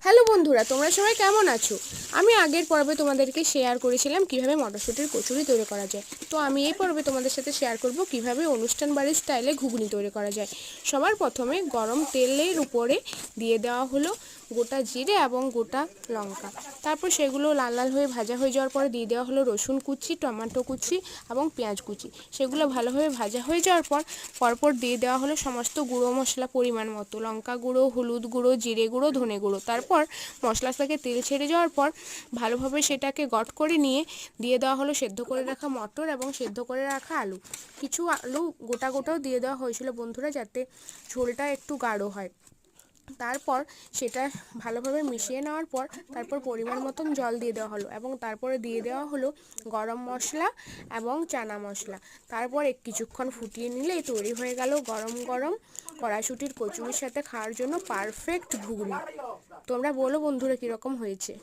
Hello বন্ধুরা, তোমরা সবাই কেমন আছো? আমি আগের পর্বে তোমাদেরকে শেয়ার করেছিলাম কিভাবে মটরশুঁটির কচুরি তৈরি করা যায়। তো আমি এই পর্বে তোমাদের সাথে শেয়ার করব কিভাবে অনুষ্ঠান বাড়ির স্টাইলে ঘুগনি তৈরি করা যায়। সবার প্রথমে গরম তেলের উপরে দিয়ে দেওয়া হলো গোটা জিরে এবং গোটা লঙ্কা। তারপর সেগুলো লাল লাল হয়ে ভাজা হয়ে যাওয়ার পরে দিয়ে দেওয়া হলো রসুন কুচি, টমেটো কুচি এবং পেঁয়াজ কুচি। সেগুলো ভালোভাবে ভাজা হয়ে যাওয়ার পর পরপর দিয়ে দেওয়া হলো সমস্ত গুঁড়ো মশলা পরিমাণ মতো, লঙ্কা গুঁড়ো, হলুদ গুঁড়ো, জিরে গুঁড়ো, ধনে গুঁড়ো। তারপর মশলা থেকে তেল ছেড়ে যাওয়ার পর ভালোভাবে সেটাকে গট করে নিয়ে দিয়ে দেওয়া হলো সেদ্ধ করে রাখা মটর এবং সেদ্ধ করে রাখা আলু। কিছু আলু গোটা গোটাও দিয়ে দেওয়া হয়েছিল বন্ধুরা, যাতে ঝোলটা একটু গাঢ় হয়। তারপর সেটা ভালোভাবে মিশিয়ে নেওয়ার পর তারপর পরিমাণ মতন জল দিয়ে দেওয়া হলো এবং তারপরে দিয়ে দেওয়া হলো গরম মশলা এবং চানা মশলা। তারপর কিছুক্ষণ ফুটিয়ে নিলেই তৈরি হয়ে গেল গরম গরম কড়াইশুঁটির কচুরির সাথে খাওয়ার জন্য পারফেক্ট ঘুগনি। তোমরা বলো বন্ধুরা, কীরকম হয়েছে?